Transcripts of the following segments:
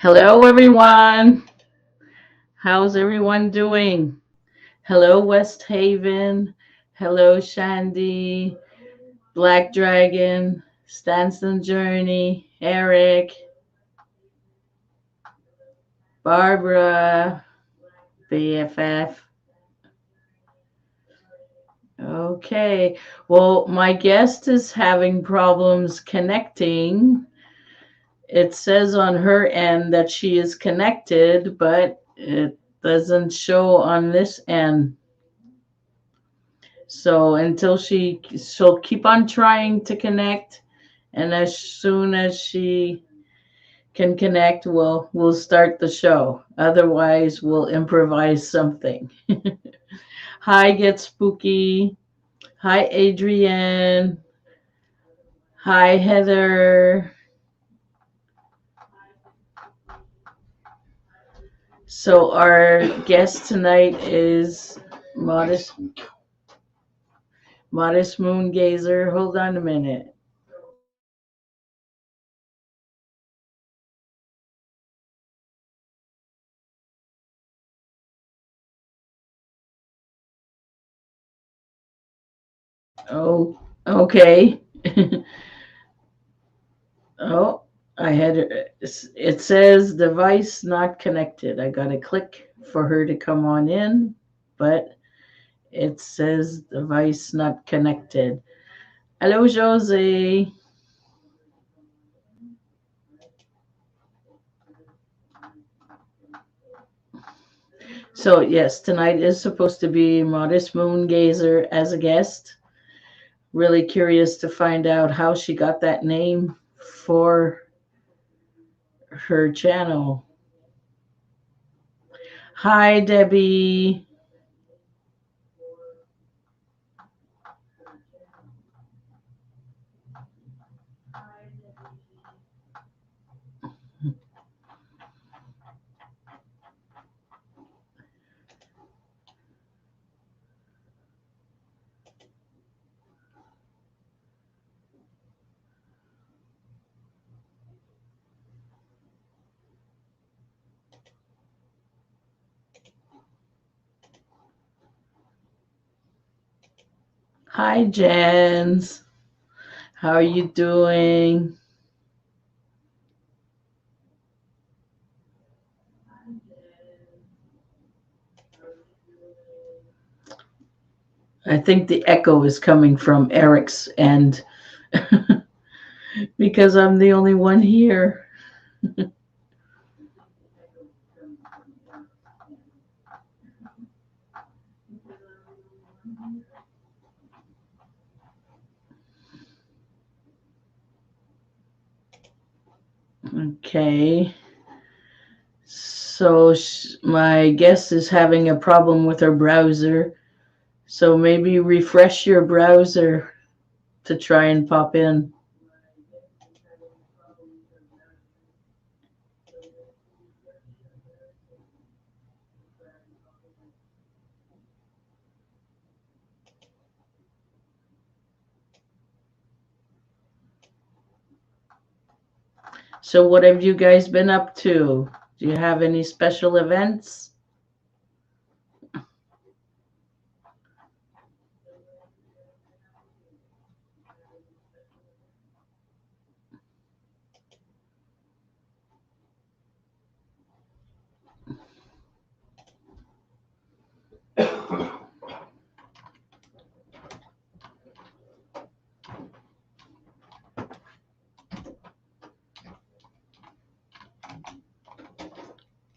Hello, everyone. How's everyone doing? Hello, West Haven. Hello, Shandy, Black Dragon, Stanson Journey, Eric, Barbara, BFF. Okay. Well, my guest is having problems connecting. It says on her end that she is connected, but it doesn't show on this end. So until she'll keep on trying to connect, and as soon as she can connect, we'll start the show. Otherwise, we'll improvise something. Hi, Get Spooky. Hi, Adrienne. Hi, Heather. So our guest tonight is Modest Modest Moon Gazer. Hold on a minute. Oh, okay. Oh, I had it says device not connected. I got to click for her to come on in, but it says device not connected. Hello, Jose. So, yes, tonight is supposed to be Modest Moon Gazer as a guest. Really curious to find out how she got that name for her channel. Hi, Debbie. Hi, Jens. How are you doing? I think the echo is coming from Eric's end because I'm the only one here. Okay. So my guest is having a problem with her browser. So maybe refresh your browser to try and pop in. So what have you guys been up to? Do you have any special events?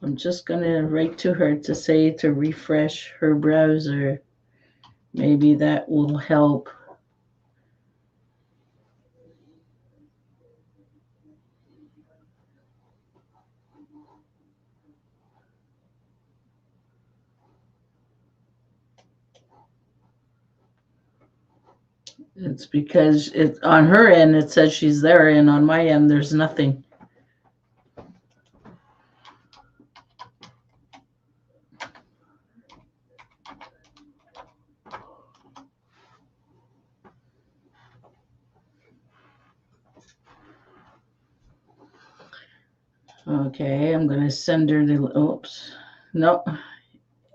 I'm just going to write to her to say to refresh her browser. Maybe that will help. It's because it on her end it says she's there, and on my end there's nothing. Okay, I'm going to send her the, oops. No.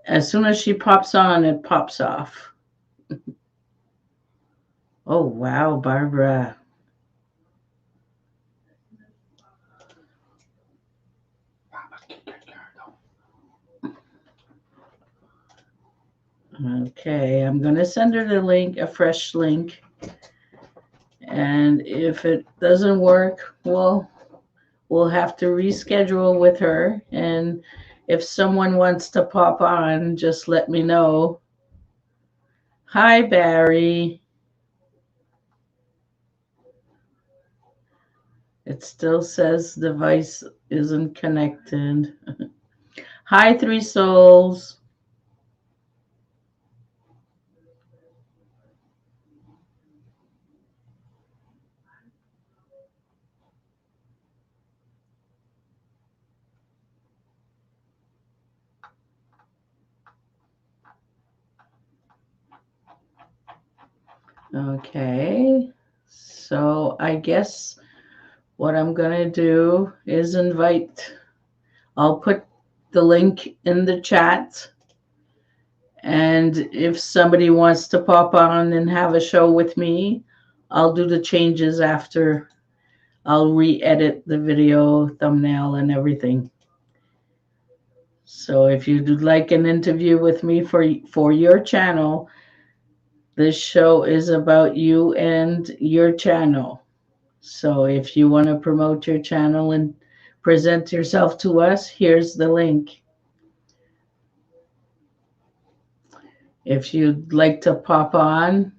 As soon as she pops on, it pops off. Oh, wow, Barbara. Okay, I'm going to send her the link, a fresh link. And if it doesn't work, we'll have to reschedule with her. And if someone wants to pop on, just let me know. Hi, Barry. It still says device isn't connected. Hi, Three Souls. Okay, so I guess what I'm gonna do is I'll put the link in the chat, and if somebody wants to pop on and have a show with me, I'll do the changes after. I'll re-edit the video, thumbnail, and everything. So if you'd like an interview with me for your channel, this show is about you and your channel. So if you want to promote your channel and present yourself to us, here's the link. If you'd like to pop on,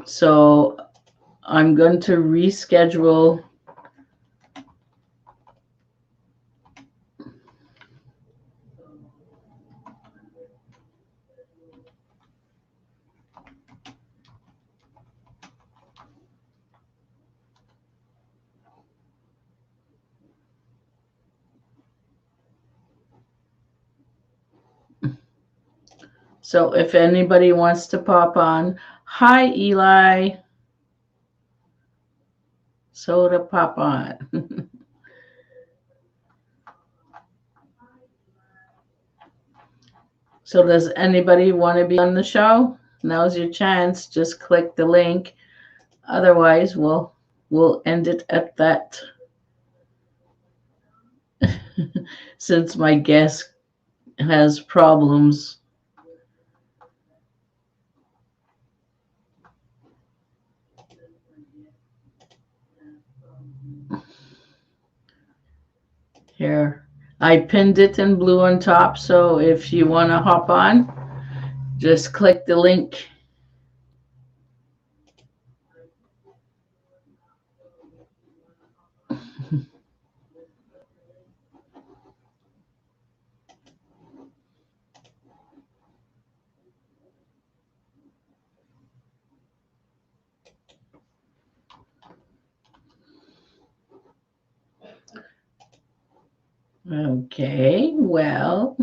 so I'm going to reschedule. So if anybody wants to pop on, hi, Eli. So to pop on. So does anybody want to be on the show? Now's your chance. Just click the link. Otherwise, we'll end it at that. Since my guest has problems. Here, I pinned it in blue on top, so if you want to hop on, just click the link. Okay, well,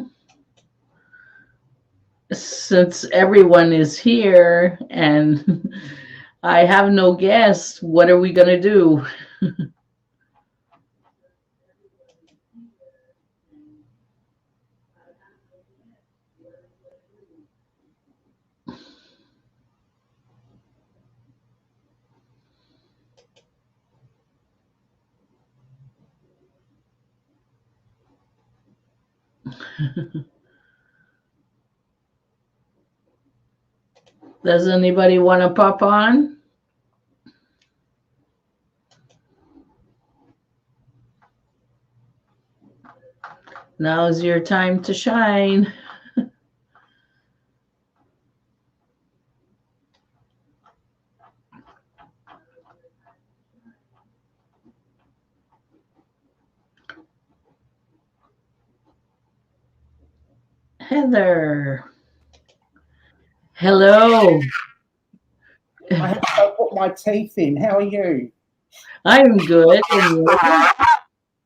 since everyone is here and I have no guests, what are we going to do? Does anybody want to pop on? Now's your time to shine. Heather. Hello. I have to put my teeth in. How are you? I'm good. I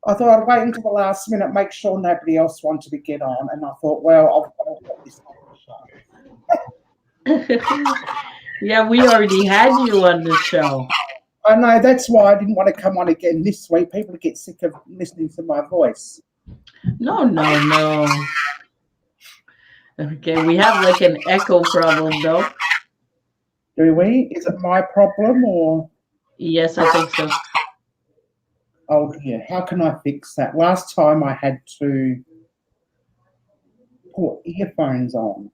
thought I'd wait until the last minute, make sure nobody else wanted to get on, and I thought, well, I'll put this on the show. Yeah, we already had you on the show. I know, that's why I didn't want to come on again this week. People get sick of listening to my voice. No, no, no. Okay, we have like an echo problem though. Do we? Is it my problem or? Yes, I think so. Oh dear, how can I fix that? Last time I had to put earphones on.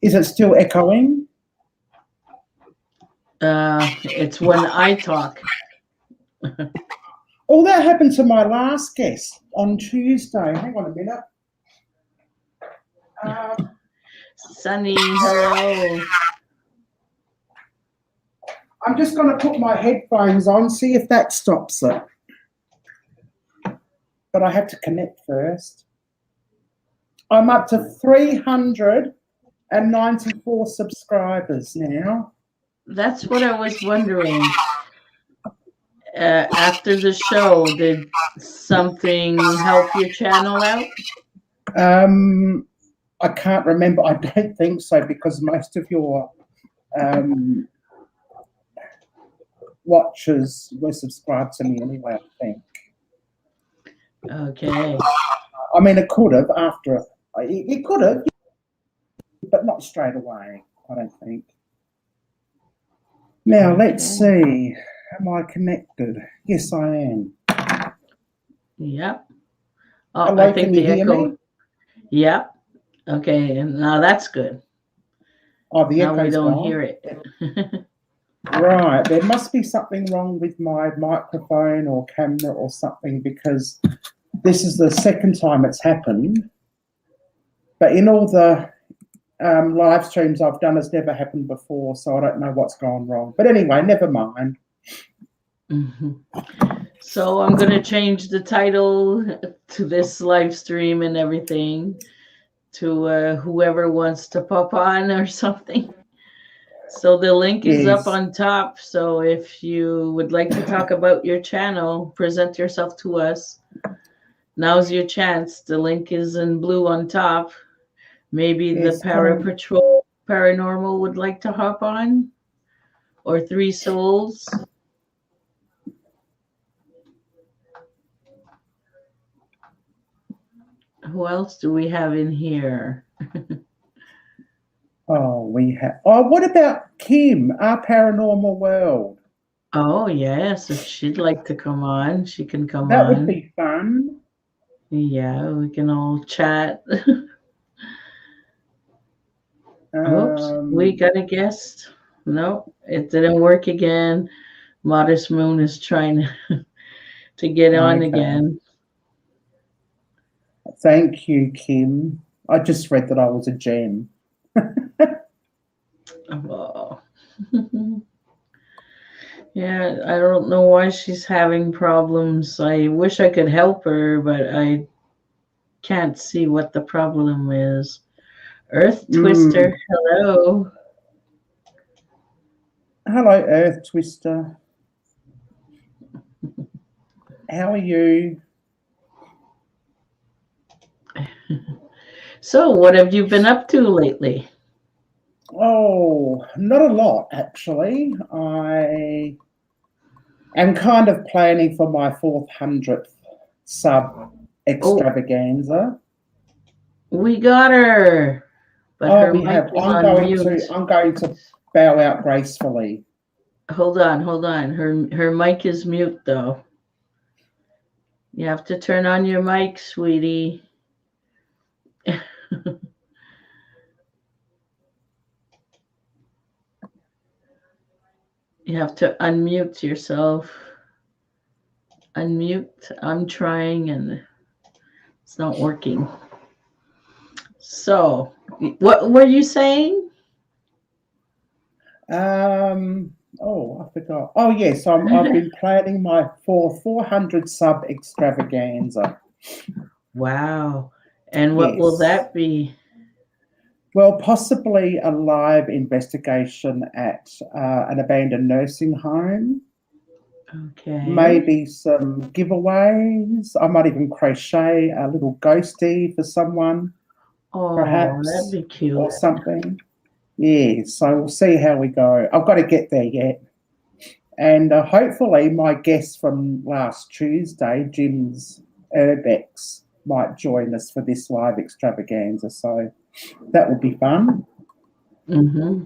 Is it still echoing? It's when I talk. Oh, that happened to my last guest on Tuesday. Hang on a minute. Sunny, hello. I'm just going to put my headphones on, see if that stops it. But I have to connect first. I'm up to 394 subscribers now. That's what I was wondering. After the show, did something help your channel out? I can't remember. I don't think so, because most of your watchers were subscribed to me anyway, I think. Okay. I mean, it could have after. It could have, but not straight away, I don't think. Now, let's see. Am I connected? Yes, I am. Yep. Oh, Hello, I think can you the hear echo. me? Yep. Okay, and now that's good. Oh, the Now we echo's don't gone. hear it. Right, there must be something wrong with my microphone or camera or something, because this is the second time it's happened. But in all the live streams I've done, it's never happened before, so I don't know what's gone wrong. But anyway, never mind. So I'm going to change the title to this live stream and everything to whoever wants to pop on or something. So the link is up on top. So if you would like to talk about your channel, present yourself to us, now's your chance. The link is in blue on top. Maybe the Paranormal would like to hop on, or Three Souls. Who else do we have in here? We have. Oh, what about Kim, Our Paranormal World? Oh, yes. If she'd like to come on, she can come on. That would be fun. Yeah, we can all chat. Oops, we got a guest. Nope, it didn't work again. Modest Moon is trying to get on again. Thank you, Kim. I just read that I was a gem. Oh. Yeah, I don't know why she's having problems. I wish I could help her, but I can't see what the problem is. Earth Twister, hello. Hello, Earth Twister. How are you? So, what have you been up to lately? Oh, not a lot, actually. I am kind of planning for my 400th sub extravaganza. We got her. But we have. I'm going to bow out gracefully. Hold on. Her mic is mute though. You have to turn on your mic, sweetie. You have to unmute yourself. Unmute. I'm trying and it's not working. So, what were you saying? Oh, I forgot. Oh, yes, I've been planning my 400 sub extravaganza. Wow. And what will that be? Well, possibly a live investigation at an abandoned nursing home. Okay. maybe some giveaways. I might even crochet a little ghostie for someone, Oh, that'd perhaps, be or cute. something. Yeah, so we'll see how we go. I've got to get there yet. And hopefully my guest from last Tuesday, Jim's Urbex, might join us for this live extravaganza. So that would be fun. Mm-hmm.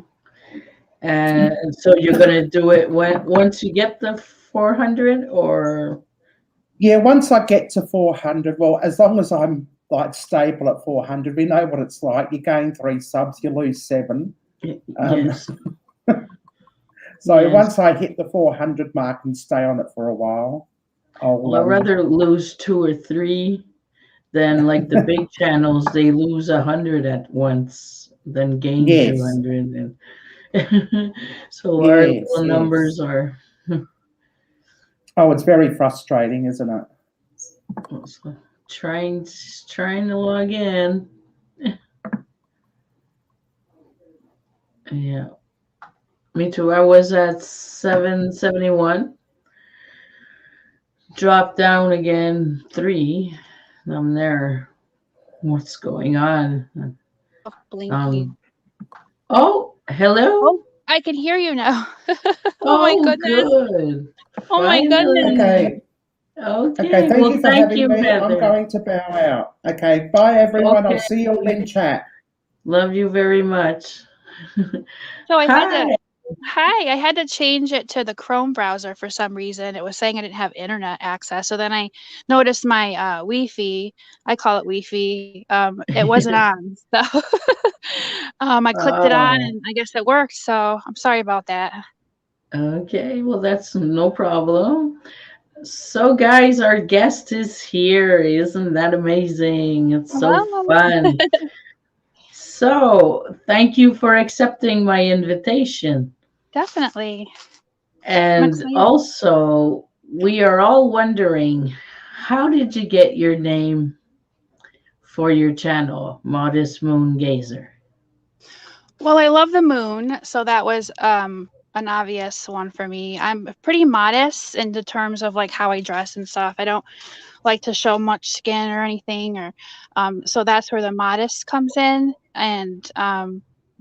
And so you're gonna do it once you get the 400, or Yeah, once I get to 400, well, as long as I'm like stable at 400, we know what it's like. You gain 3 subs, you lose 7. yes, So yes. once I hit the 400 mark and stay on it for a while, Well, I'll I'd rather lose 2 or 3 than like the big channels. They lose 100 at once, then gain yes, 200, and so our yes, little yes. numbers are Oh, it's very frustrating, isn't it? trying to log in. Yeah, me too. I was at 771. Dropped down again 3. I'm there. What's going on? Blinky. Um. Oh, hello. Oh, I can hear you now. Oh my Oh, goodness. good. Oh my goodness. Finally. Okay. Okay, Okay. thank Well, you for thank having you, me. I'm Heather. going to bow out. Okay, bye everyone. I'll Okay. see you all in chat. Love you very much. So I had to Hi. Hi, I had to change it to the Chrome browser for some reason. It was saying I didn't have internet access. So then I noticed my Wi-Fi, I call it Wi-Fi, it wasn't on. So I clicked it on Oh, and I guess it worked. So I'm sorry about that. okay. Well, that's no problem. So, guys, our guest is here. Isn't that amazing? It's so Hello. fun. So, thank you for accepting my invitation. Definitely. I'm And excited. also, we are all wondering, how did you get your name for your channel, Modest Moon Gazer? Well, I love the moon, so that was an obvious one for me. I'm pretty modest in the terms of like how I dress and stuff. I don't like to show much skin or anything, or so that's where the modest comes in. And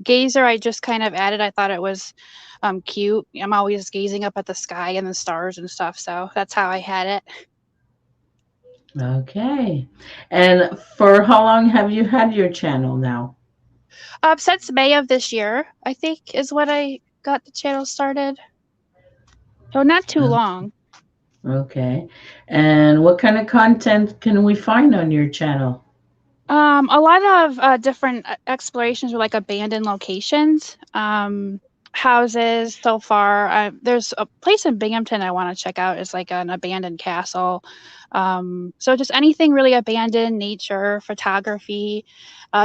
gazer, I just kind of added. I thought it was cute. I'm always gazing up at the sky and the stars and stuff, so that's how I had it. Okay. And for how long have you had your channel now? Since May of this year, I think is when I got the channel started. So not too long. Okay. And what kind of content can we find on your channel? A lot of different explorations with like abandoned locations, houses. So far, there's a place in Binghamton I want to check out. It's like an abandoned castle. So just anything really abandoned, nature, photography,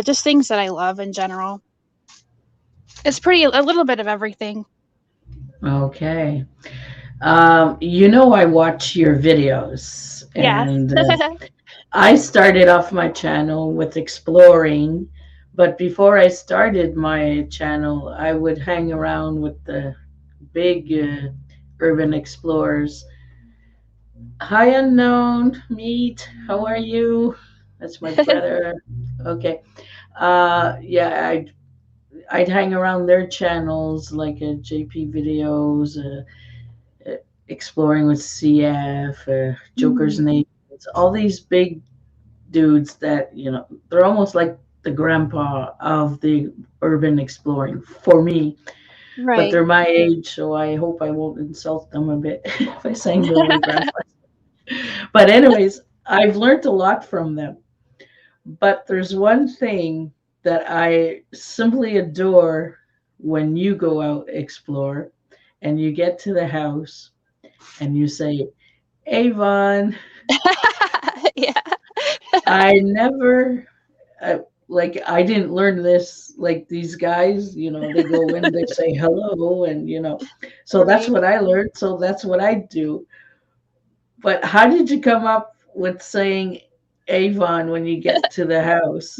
just things that I love in general. It's pretty a little bit of everything. Okay. I watch your videos, Yes. and I started off my channel with exploring, but before I started my channel, I would hang around with the big urban explorers. Hi, unknown, meet. How are you? That's my brother. Okay. Yeah, I'd hang around their channels like JP videos, exploring with CF, Joker's Mm, Name. It's all these big dudes that they're almost like the grandpa of the urban exploring for me, but right. they're my age, so I hope I won't insult them a bit by saying they're my grandpa. But anyways, I've learned a lot from them. But there's one thing that I simply adore: when you go out explore and you get to the house and you say, Avon. Yeah. I never, like, I didn't learn this like these guys, they go in, they say hello, and, so that's Right. what I learned. So that's what I do. But how did you come up with saying Avon when you get to the house?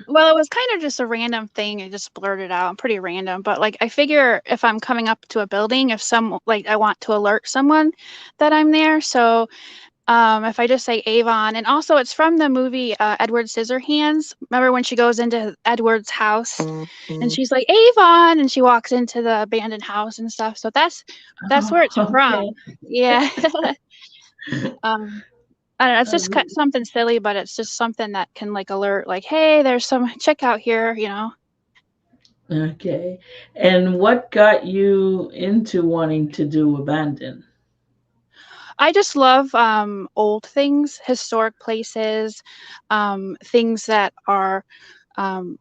Well, it was kind of just a random thing. I just blurted out, pretty random. But like, I figure if I'm coming up to a building, if some like I want to alert someone that I'm there. So if I just say Avon, and also it's from the movie Edward Scissorhands. Remember when she goes into Edward's house and she's like Avon, and she walks into the abandoned house and stuff. So that's where it's Oh, from. okay. Yeah. um, I don't know. It's just Um, something silly, but it's just something that can like alert, like, hey, there's some checkout here. Okay. And what got you into wanting to do abandon? I just love old things, historic places, things that are um,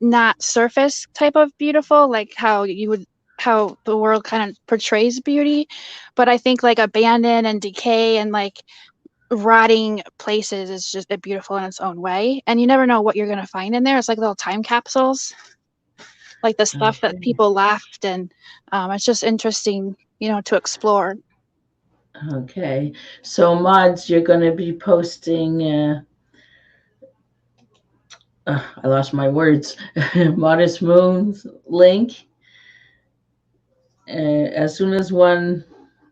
not surface type of beautiful, like how the world kind of portrays beauty. But I think like abandon and decay and like rotting places is just beautiful in its own way. And you never know what you're going to find in there. It's like little time capsules, like the stuff that Okay. people left. And it's just interesting, to explore. Okay. So mods, you're going to be posting I lost my words. Modest Moon's link. As soon as one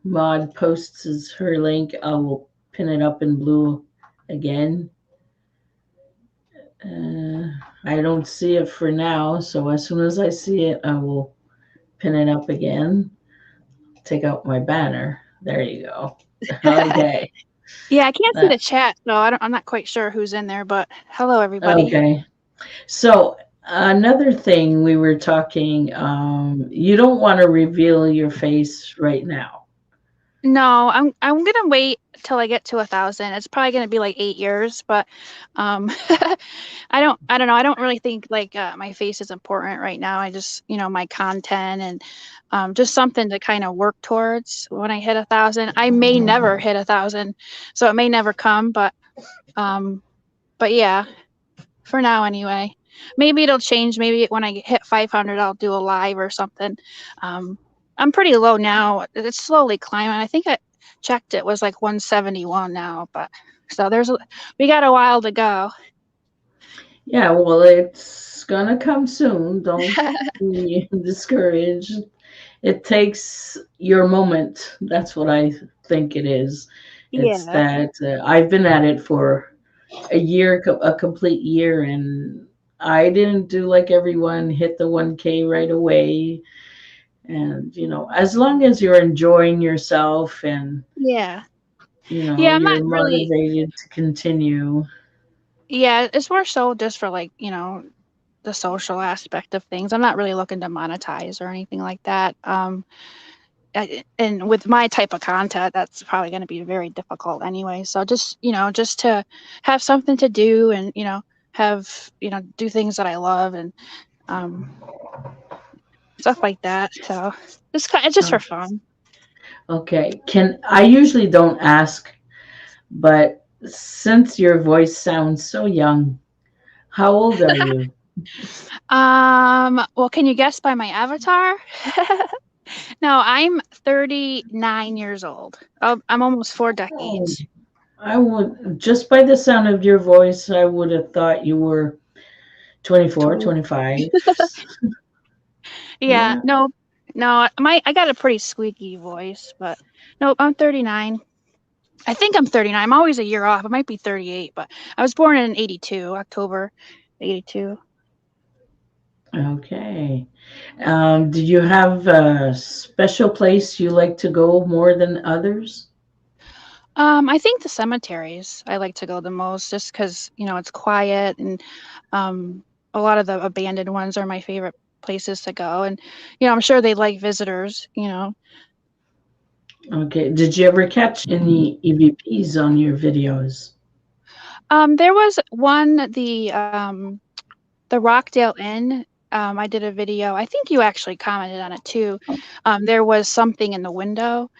mod posts her link, I will pin it up in blue again. I don't see it for now, so as soon as I see it, I will pin it up again. Take out my banner. There you go. Okay. Yeah, I can't see Uh, the chat, so I'm not quite sure who's in there, but hello, everybody. okay. So another thing we were talking, you don't want to reveal your face right now. No, I'm gonna wait till I get to 1,000. It's probably gonna be like 8 years, but um, I don't know. I don't really think like my face is important right now. I just my content and just something to kind of work towards when I hit 1,000. I may never hit 1,000, so it may never come, um, but yeah, for now anyway. Maybe it'll change. Maybe when I hit 500, I'll do a live or something. Um, I'm pretty low now. It's slowly climbing. I think I checked it was like 171 now, but so we got a while to go. Yeah, well, it's gonna come soon. Don't be discouraged. It takes your moment. That's what I think it is. It's Yeah. that I've been at it for a year, a complete year, and I didn't do like everyone, hit the 1K right away. And, as long as you're enjoying yourself and, Yeah. Yeah, I'm not you're really. motivated to continue. Yeah, it's more so just for like, the social aspect of things. I'm not really looking to monetize or anything like that. And with my type of content, that's probably going to be very difficult anyway. So just to have something to do and, have, do things that I love and um, stuff like that. So it's just for fun. Okay. I usually don't ask, but since your voice sounds so young, how old are you? Well, can you guess by my avatar? No, I'm 39 years old. I'm almost 4 Oh, decades. I would, just by the sound of your voice, I would have thought you were 24, 20. 25. Yeah, Yeah. no, I got a pretty squeaky voice, but nope, I'm 39. I think I'm 39. I'm always a year off. I might be 38, but I was born in 82, October 82. Okay. Did you have a special place you like to go more than others? I think the cemeteries I like to go the most just because, it's quiet and a lot of the abandoned ones are my favorite places to go. And, I'm sure they like visitors. Okay. Did you ever catch any EVPs on your videos? There was one, the Rockdale Inn. I did a video. I think you actually commented on it too. There was something in the window.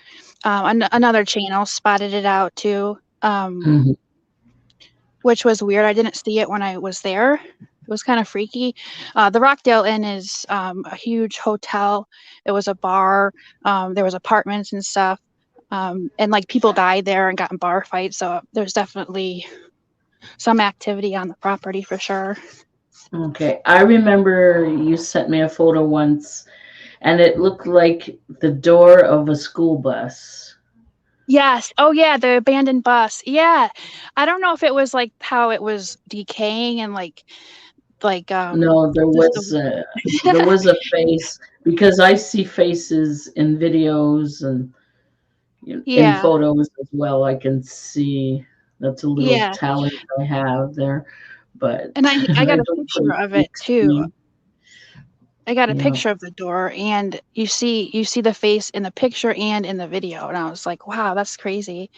Another channel spotted it out too, Mhm. which was weird. I didn't see it when I was there. It was kind of freaky. The Rockdale Inn is a huge hotel. It was a bar. There was apartments and stuff. And like people died there and got in bar fights. So there's definitely some activity on the property for sure. Okay. I remember you sent me a photo once and it looked like the door of a school bus. Yes. Oh yeah, the abandoned bus. Yeah. I don't know if it was like how it was decaying and like No, just there was a face because I see faces in videos and in yeah. photos as well. I can see that's a little Yeah. talent I have there, but And I I got a don't put picture it of to it too. extreme. I got a Yeah. picture of the door and you see the face in the picture and in the video and I was like, wow, that's crazy.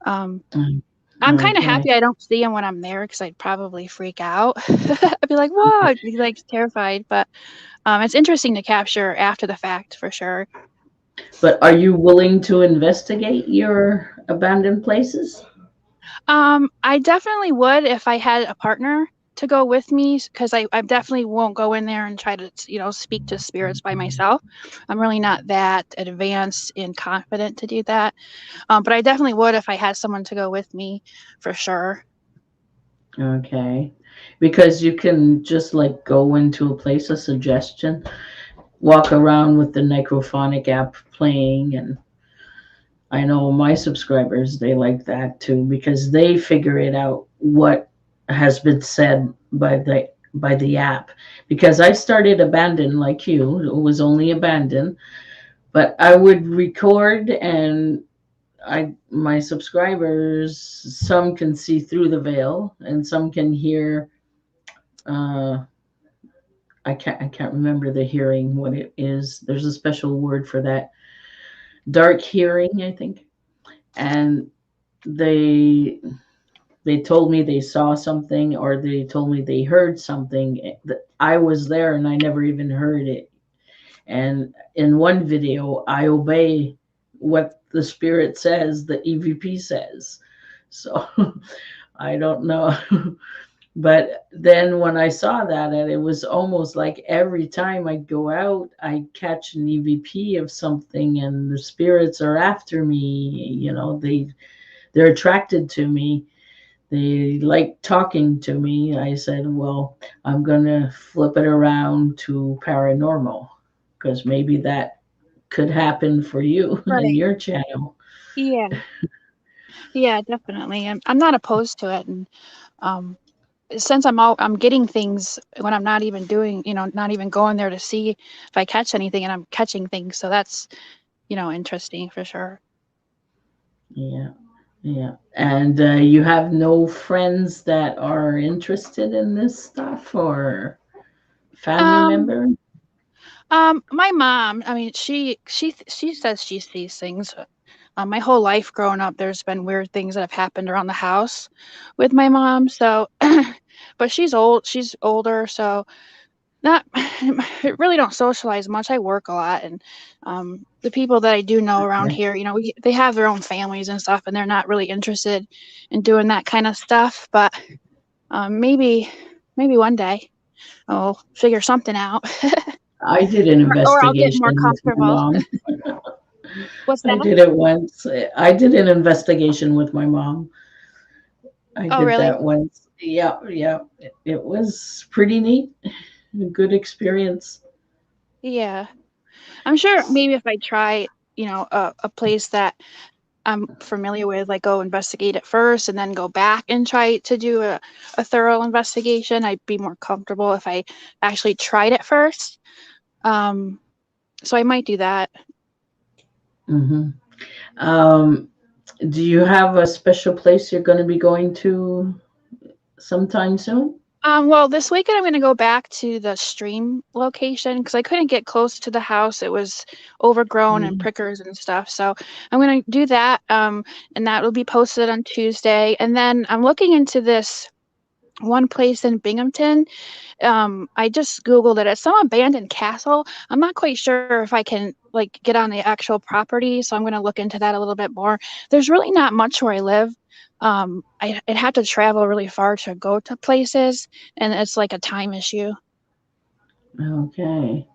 Um Mm, I'm kind of okay. happy I don't see him when I'm there because I'd probably freak out. I'd be like, whoa, I'd be like terrified. But it's interesting to capture after the fact for sure. But are you willing to investigate your abandoned places? I definitely would if I had a partner to go with me because I definitely won't go in there and try to, speak to spirits by myself. I'm really not that advanced and confident to do that. But I definitely would if I had someone to go with me for sure. Okay. Because you can just like go into a place of suggestion, walk around with the necrophonic app playing, and I know my subscribers they like that too because they figure it out what has been said by the app. Because I started abandoned like you, it was only abandoned, but I would record and I my subscribers some can see through the veil and some can hear uh I can't remember the hearing what it is. There's a special word for that. Dark hearing, I think. And they they told me they saw something or they told me they heard something that I was there and I never even heard it. And in one video I obey what the spirit says, the EVP says. So I don't know. But then when I saw that, and it was almost like every time I go out, I catch an EVP of something, and the spirits are after me. They're attracted to me. They like talking to me. I said, well, I'm gonna flip it around to paranormal because maybe that could happen for you in Right. your channel. Yeah. Yeah, definitely. I'm not opposed to it, and um, since I'm getting things when I'm not even doing, not even going there to see if I catch anything, and I'm catching things, so that's interesting for sure. Yeah. Yeah. And you have no friends that are interested in this stuff or family Um, member? my mom, I mean, she says she sees things. My whole life growing up, there's been weird things that have happened around the house with my mom. So, but she's older, so not I really don't socialize much. I work a lot, and the people that I do know around Okay. here, they have their own families and stuff, and they're not really interested in doing that kind of stuff. But maybe one day I'll figure something out, I did an or I'll get investigation more with my comfortable. mom. What's I that? did it once. I did an investigation with my mom. I Oh, did really? that once. Yeah, yeah. It was pretty neat. A good experience. Yeah, I'm sure maybe if I try, a place that I'm familiar with, like go investigate it first and then go back and try to do a thorough investigation. I'd be more comfortable if I actually tried it first. Um, so I might do that. Hmm. Um, do you have a special place you're going to be going to sometime soon? Well, this weekend I'm going to go back to the stream location because I couldn't get close to the house. It was overgrown and Mhm. prickers and stuff. So I'm going to do that. And that will be posted on Tuesday. And then I'm looking into this one place in Binghamton. I just Googled it. It's some abandoned castle. I'm not quite sure if I can like get on the actual property, so I'm going to look into that a little bit more. There's really not much where I live. I'd have to travel really far to go to places, and it's like a time issue. Okay.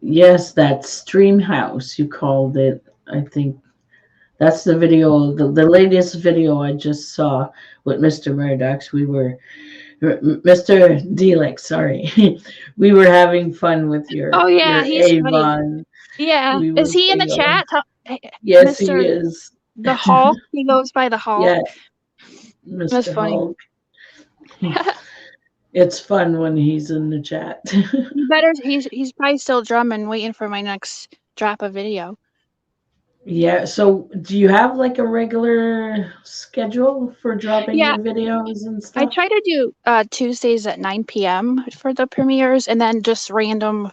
Yes, that stream house you called it. I think That's the video, the latest video I just saw with Mr. Murdoch's. Mr. Delix, sorry. We were having fun with Oh yeah, your he's funny. Avon. Yeah, We is were he in the saying, oh, chat? yes, he Mr. is. The Hulk. He goes by the Hulk. Yeah, That's Mr. funny. Hulk. It's fun when he's in the chat. He's probably still drumming, waiting for my next drop of video. Yeah, so do you have like a regular schedule for dropping Yeah, your videos and I stuff? try to do Tuesdays at 9 p.m. for the premieres, and then just random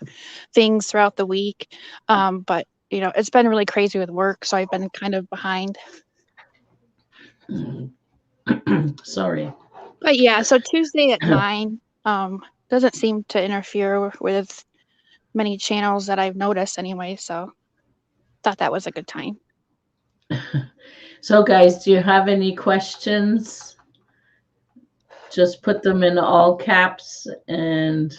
things throughout the week. But it's been really crazy with work, so I've been kind of behind. Sorry. But yeah, so Tuesday at 9 doesn't seem to interfere with many channels that I've noticed anyway, so thought that was a good time. So guys, do you have any questions? Just put them in all caps, and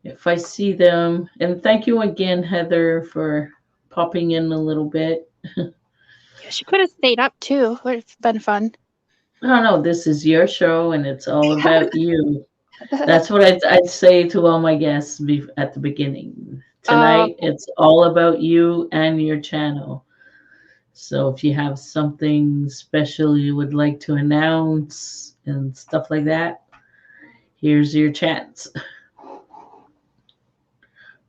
if I see them, and thank you again, Heather, for popping in a little bit. Yeah, she could have stayed up too. Would have been fun. No, no, this is your show and it's all about you. That's what I'd say to all my guests at the beginning. Tonight, it's all about you and your channel. So if you have something special you would like to announce and stuff like that, here's your chance.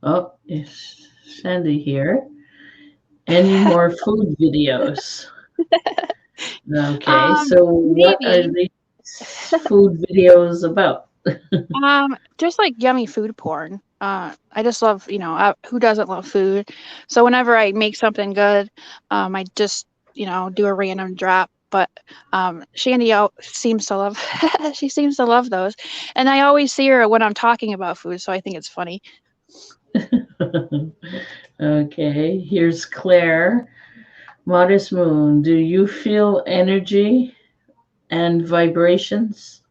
Oh, is Sandy here? Any more food videos? Okay, so what are maybe. these food videos about? Just like yummy food porn. I just love, who doesn't love food? So whenever I make something good, I just, do a random drop. But Shandy seems to love, she seems to love those, and I always see her when I'm talking about food, so I think it's funny. Okay, here's Claire. Modest Moon, do you feel energy and vibrations?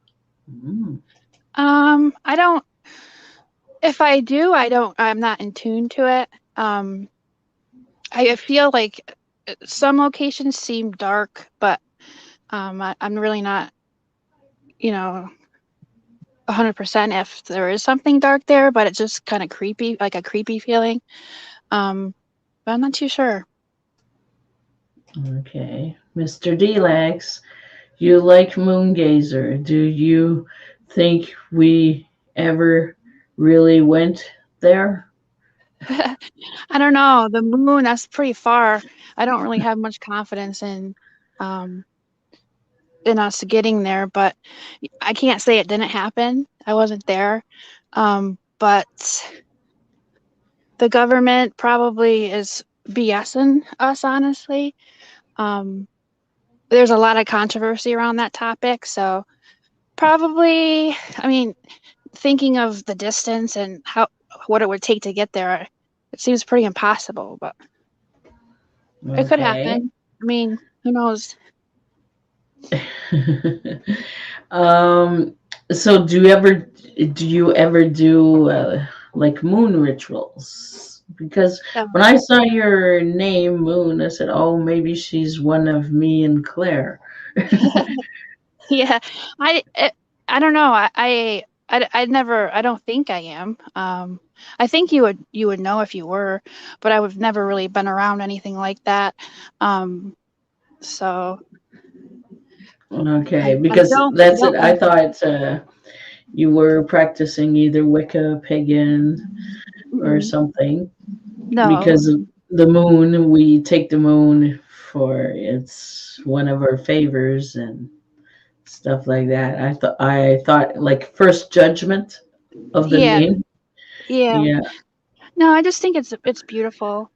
I don't. If I do, I don't. I'm not in tune to it. I feel like some locations seem dark, but I'm really not, 100% if there is something dark there, but it's just kind of creepy, like a creepy feeling. But I'm not too sure. Okay, Mr. D-Lex, you like Moongazer. Do you think we ever really went there? I don't know. The moon, that's pretty far. I don't really have much confidence um, in us getting there, but I can't say it didn't happen. I wasn't there. But the government probably is BSing us, honestly. There's a lot of controversy around that topic, so probably, I mean, thinking of the distance and what it would take to get there, it seems pretty impossible, but it could Okay. happen. I mean, who knows? So do you ever do like moon rituals? Because when I saw your name Moon, I said, "Oh, maybe she's one of me and Claire." Yeah, I don't know. I never. I don't think I am. I think you would know if you were, but I would never really been around anything like that. So Okay, I because don't that's it. I think thought you were practicing either Wicca, pagan, or something. no. Because of the moon, we take the moon for it's one of our favors and stuff like that. I thought like first judgment of the Yeah, name. yeah. Yeah. No, I just think it's beautiful.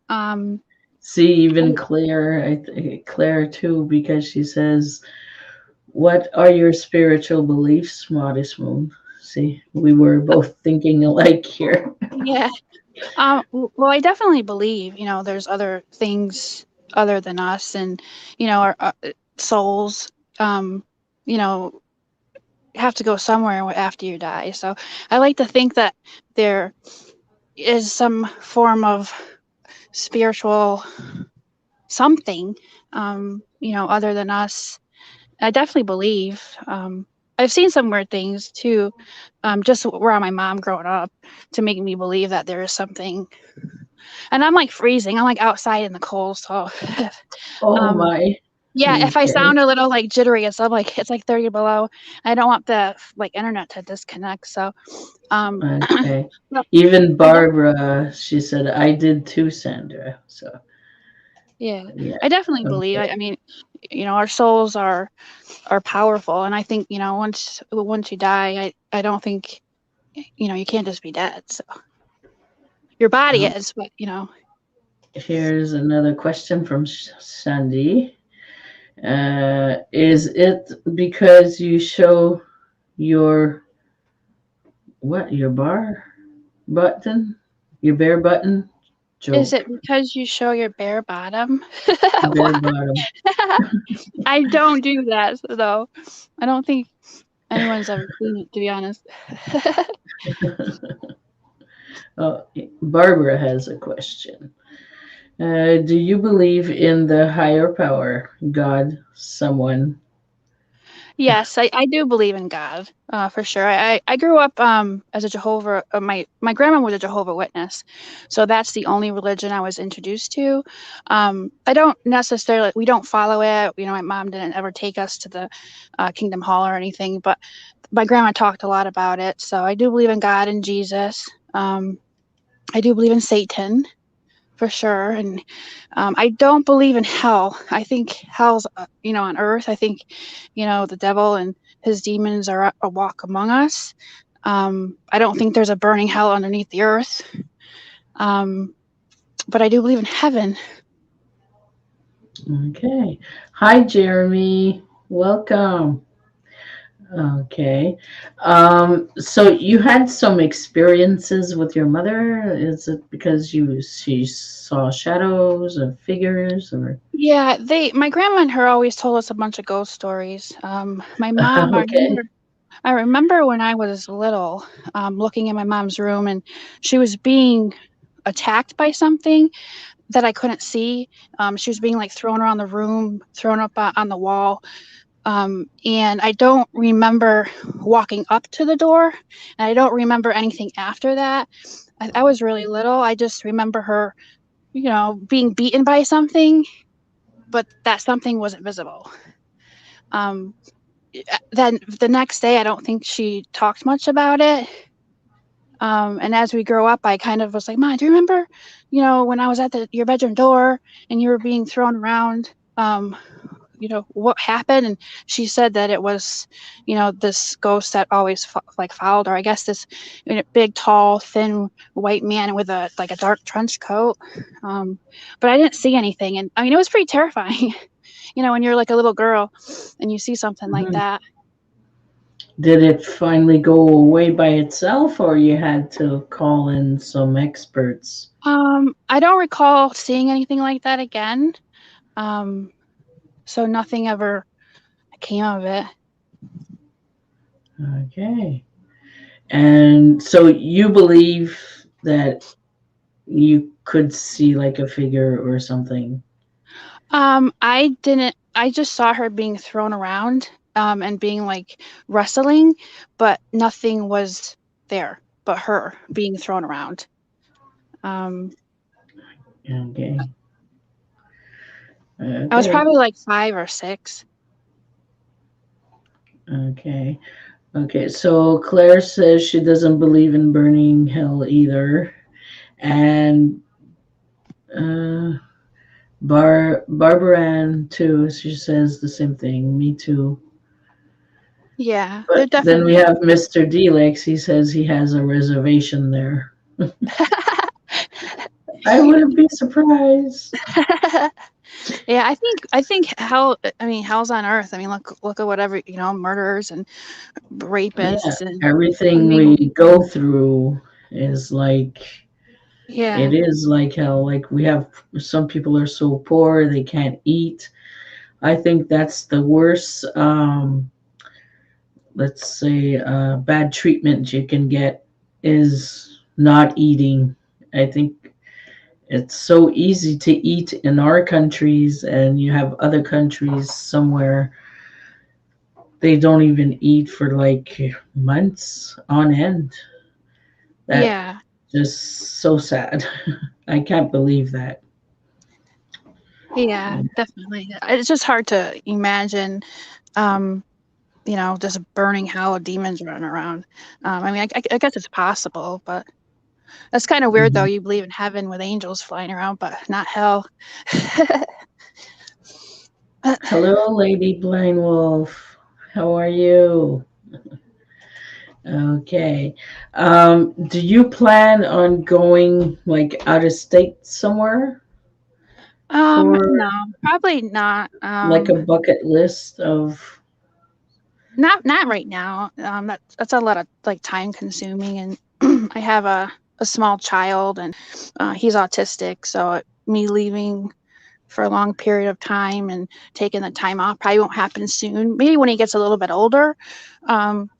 See, even Claire, Claire too, because she says, "What are your spiritual beliefs, Modest Moon?" See, we were both thinking alike here. Yeah. Well, I definitely believe, there's other things other than us, and our souls, you know, have to go somewhere after you die. So I like to think that there is some form of spiritual something, other than us. I definitely believe. I've seen some weird things too, just around my mom growing up to make me believe that there is something. And I'm like freezing. I'm like outside in the cold. So, Oh um, my. yeah, if I Okay. sound a little like jittery and stuff, like it's like 30 below. I don't want the like internet to disconnect. So, um, Okay. no, Even I def- Barbara, she said, I did too, Sandra. So, yeah, yeah. I definitely believe. Okay. I mean, our souls are powerful, and I think once you die, I don't think you can't just be dead. So your body Um, is, but. Here's another question from Sandy. Is it because you show your your bar button, your bare button Is it joke, because you show your bare bottom? bare What? bottom? I don't do that, though. I don't think anyone's ever seen it, to be honest. Oh, Barbara has a question. Do you believe in the higher power, God, someone? Yes, I do believe in God, for sure. I grew up as a Jehovah. My grandma was a Jehovah Witness, so that's the only religion I was introduced to. I don't necessarily we don't follow it. My mom didn't ever take us to the Kingdom Hall or anything, but my grandma talked a lot about it. So I do believe in God and Jesus. I do believe in Satan for sure, and I don't believe in hell. I think hell's on earth. I think the devil and his demons are a walk among us. I don't think there's a burning hell underneath the earth. Um, but I do believe in heaven. Okay. Hi, Jeremy. Welcome. Okay. So you had some experiences with your mother. Is it because she saw shadows or figures or? Yeah, my grandma and her always told us a bunch of ghost stories. My mom, I Okay. remember I remember when I was little, looking in my mom's room, and she was being attacked by something that I couldn't see. She was being like thrown around the room, thrown up on the wall. And I don't remember walking up to the door, and I don't remember anything after that. I was really little. I just remember her, being beaten by something, but that something wasn't visible. Um, then the next day, I don't think she talked much about it. And as we grow up, I kind of was like, "Ma, do you remember, when I was at your bedroom door and you were being thrown around? What happened?" And she said that it was, this ghost that always followed her. I guess this big, tall, thin white man with a dark trench coat. But I didn't see anything, and I mean, it was pretty terrifying. When you're like a little girl and you see something like Mhm. that. Did it finally go away by itself, or you had to call in some experts? I don't recall seeing anything like that again. Um, so nothing ever came of it. Okay. And so you believe that you could see like a figure or something? I didn't. I just saw her being thrown around, and being like wrestling, but nothing was there but her being thrown around. Um, Okay. I was Okay. probably like 5 or 6. Okay. Okay. So Claire says she doesn't believe in burning hell either. And uh, Barbara Ann too. She says the same thing. Me too. Yeah, But they're then we definitely. have Mr. Delix. He says he has a reservation there. I wouldn't be surprised. Yeah, I think hell. I mean, hell's on earth. I mean, look at whatever murderers and Yeah, rapists, and I everything mean, we go through is like yeah. it is like hell. Like we have some people are so poor they can't eat. I think that's the worst. Let's say bad treatment you can get is not eating. I think it's so easy to eat in our countries, and you have other countries somewhere they don't even eat for like months on end. That Yeah. just so sad. I can't believe that. Yeah, definitely. It's just hard to imagine, um, just burning hell with demons running around. I mean, I guess it's possible, but that's kind of weird, though. Mhm. You believe in heaven with angels flying around, but not hell. Hello, Lady Blind Wolf. How are you? Okay. Do you plan on going like out of state somewhere for No, probably not. like a bucket list of? Not right now. That's a lot of like time consuming, and I have a small child, and he's autistic, so me leaving for a long period of time and taking the time off probably won't happen soon. Maybe when he gets a little bit older. Um,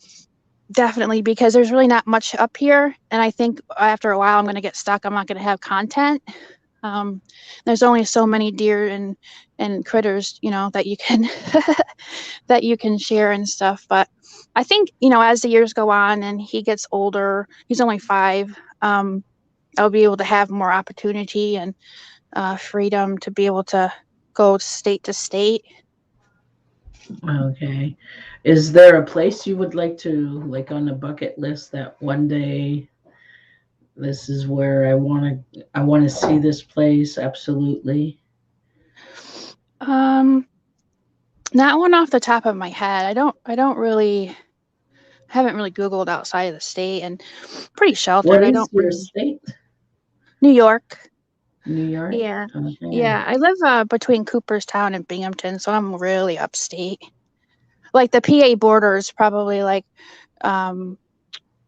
Definitely, because there's really not much up here, and I think after a while I'm going to get stuck. I'm not going to have content. Um, there's only so many deer and critters, that you can that you can share and stuff. But I think, as the years go on and he gets older, he's only 5. I'll be able to have more opportunity and freedom to be able to go state to state. Okay. Is there a place you would like to like on the bucket list that one day this is where I want to see this place absolutely? Um, Not one off the top of my head. I don't really haven't really Googled outside of the state, and pretty What sheltered. I is don't your really. state? New York. New York? Yeah. Okay. Yeah. I live between Cooperstown and Binghamton, so I'm really upstate. Like the PA border is probably like um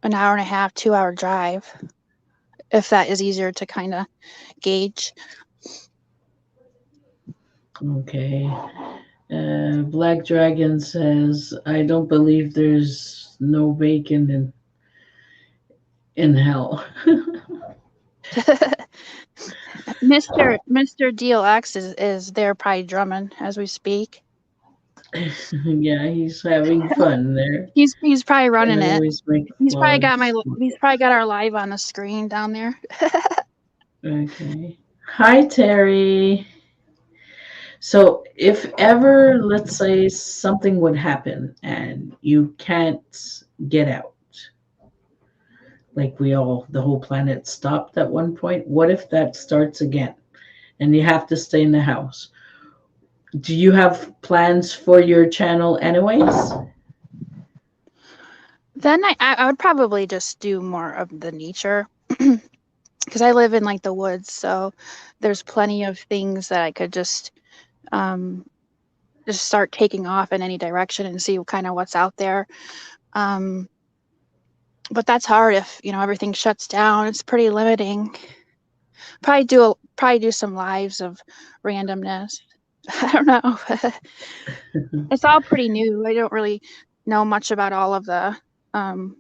an hour and a half, 2-hour drive, if that is easier to kind of gauge. Okay. Black Dragon says, I don't believe there's no bacon in hell. Mr. DLX is there probably drumming as we speak. Yeah, he's having fun there. He's probably Can running it. always make vlogs. He's probably got our live on the screen down there. Okay. Hi, Terry. So, if ever, let's say, something would happen and you can't get out, like the whole planet stopped at one point, what if that starts again and you have to stay in the house? Do you have plans for your channel, anyways? Then I would probably just do more of the nature because I live in like the woods, so there's plenty of things that I could um, just start taking off in any direction and see kind of what's out there. Um, but that's hard if everything shuts down. It's pretty limiting. Probably do some lives of randomness. I don't know. It's all pretty new. I don't really know much about all of um,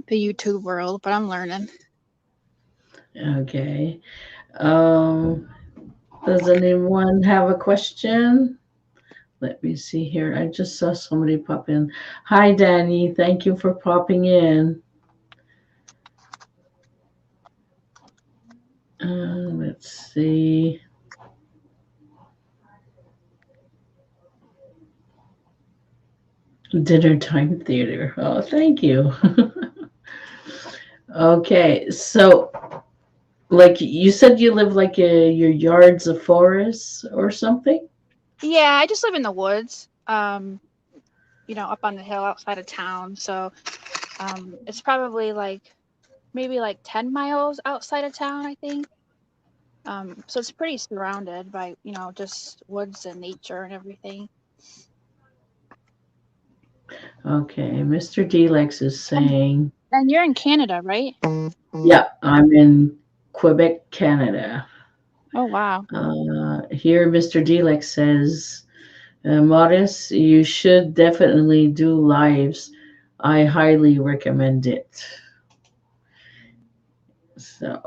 the YouTube world, but I'm learning. Okay. Um, does anyone have a question? Let me see here. I just saw somebody pop in. Hi, Danny. Thank you for popping in. Let's see. Dinner time theater. Oh, thank you. Okay, so like you said, you live like your yard's a forest or something. Yeah, I just live in the woods. Up on the hill outside of town. So it's probably like maybe like 10 miles outside of town, I think. So it's pretty surrounded by, just woods and nature and everything. Okay, Mr. Delex is saying, And you're in Canada, right? yeah, I'm in Quebec, Canada. Oh, wow. Here, Mr. Delex says, Modest, you should definitely do lives. I highly recommend it. So,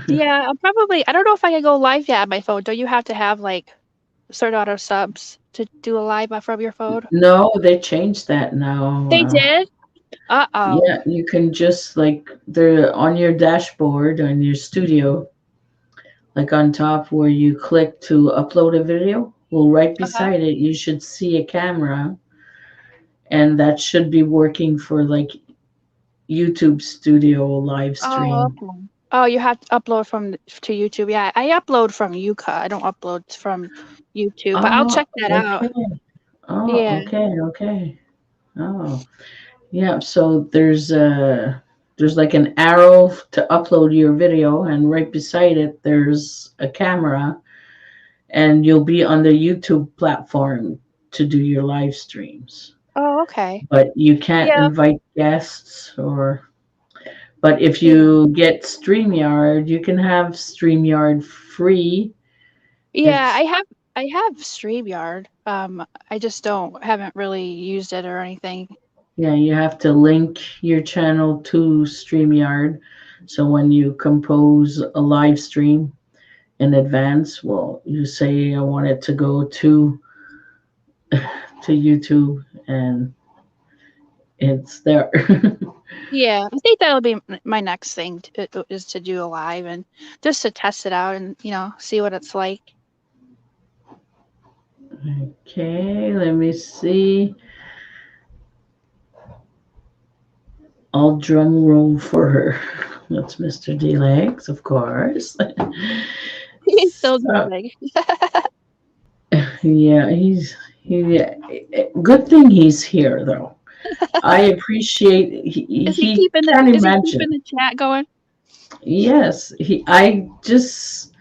Yeah, I don't know if I can go live yet on my phone. Do you have to have like a certain amount of subs to do a live from your phone? No, they changed that now. They did? Uh-oh. Yeah, you can just like they're on your dashboard on your studio, like on top where you click to upload a video. Well, right Uh-huh. beside it, you should see a camera, and that should be working for like YouTube Studio live Oh, stream. okay. Oh, you have to upload to YouTube. Yeah, I upload from Yuka. I don't upload from YouTube, but I'll Oh, check that out. okay. Oh, Yeah. okay, okay. Oh, yeah. So there's like an arrow to upload your video, and right beside it there's a camera, and you'll be on the YouTube platform to do your live streams. Oh, okay. But you can't Yeah. invite guests or. But if Yeah. you get StreamYard, you can have StreamYard free. Yeah, It's I have StreamYard. I just haven't really used it or anything. Yeah, you have to link your channel to StreamYard. So when you compose a live stream in advance, well, you say I want it to go to YouTube, and it's there. Yeah, I think that'll be my next thing is to do a live and just to test it out and, see what it's like. Okay, let me see. I'll drum roll for her. That's Mr. D Legs, of course. He's still So, drumming. yeah, good thing he's here though. I appreciate he can't Is he keeping imagine. the chat going? Yes, I just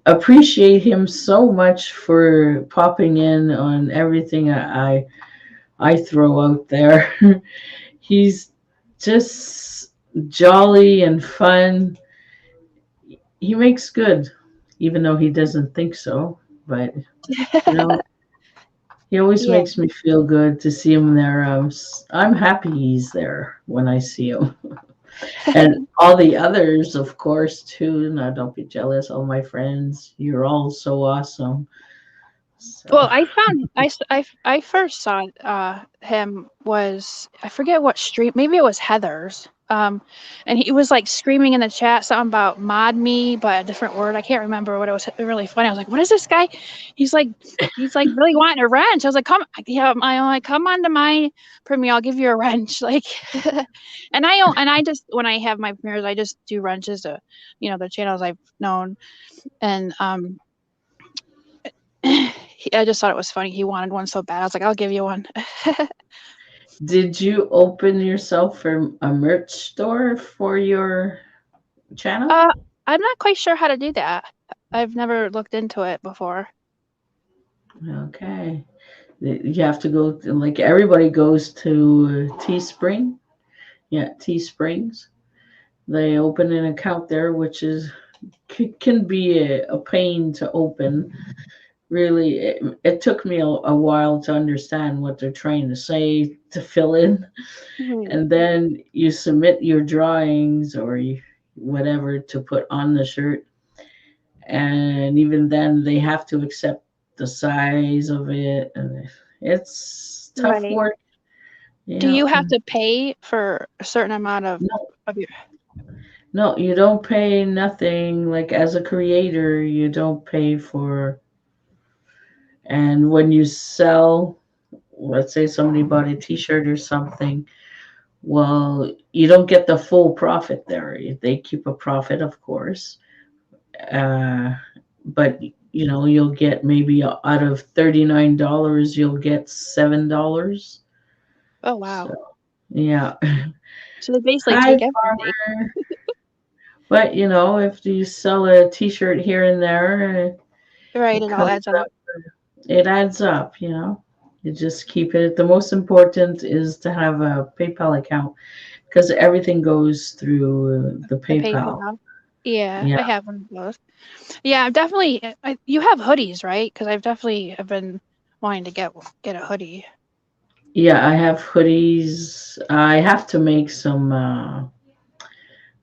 appreciate him so much for popping in on everything I throw out there. He's just jolly and fun. He makes good, even though he doesn't think so. But you know, he always Yeah. makes me feel good to see him there. I'm happy he's there when I see him, and all the others, of course, too. Now, don't be jealous, all my friends. You're all so awesome. So, Well, I first saw him was I forget what stream, maybe it was Heather's. And he was like screaming in the chat something about mod me, but a different word. I can't remember what it was. Really funny. I was like, what is this guy? He's like he's like really wanting a wrench. I was like, come, yeah, I'm like, come on to my premiere, I'll give you a wrench. Like, and I just when I have my premieres, I just do wrenches to, the channels I've known, and I just thought it was funny. He wanted one so bad. I was like, I'll give you one. did you open yourself for a merch store for your channel? I'm not quite sure how to do that. I've never looked into it before. Okay. You have to go to, like everybody goes to Teespring. Yeah, Teesprings. They open an account there, which can be a pain to open. Really, it took me a while to understand what they're trying to say to fill in, Mhm. and then you submit your drawings or whatever to put on the shirt, and even then they have to accept the size of it, and it's tough Right. work. Do Yeah. you have to pay for a certain amount No, of your? no, you don't pay nothing. Like as a creator, you don't pay for. And when you sell, let's say somebody bought a T-shirt or something, well, you don't get the full profit there. They keep a profit, of course, uh, but you'll get maybe out of $39, you'll get $7. Oh wow! So yeah, So they basically hi take everything. farmer. But if you sell a T-shirt here and there, Right, it it all comes adds up. up. It adds up. You just keep it. The most important is to have a PayPal account because everything goes through the The PayPal. PayPal. Yeah, Yeah, I have one of those. Yeah, I'm definitely. You have hoodies, right? Because I've been wanting to get a hoodie. yeah. I have hoodies. I have to make some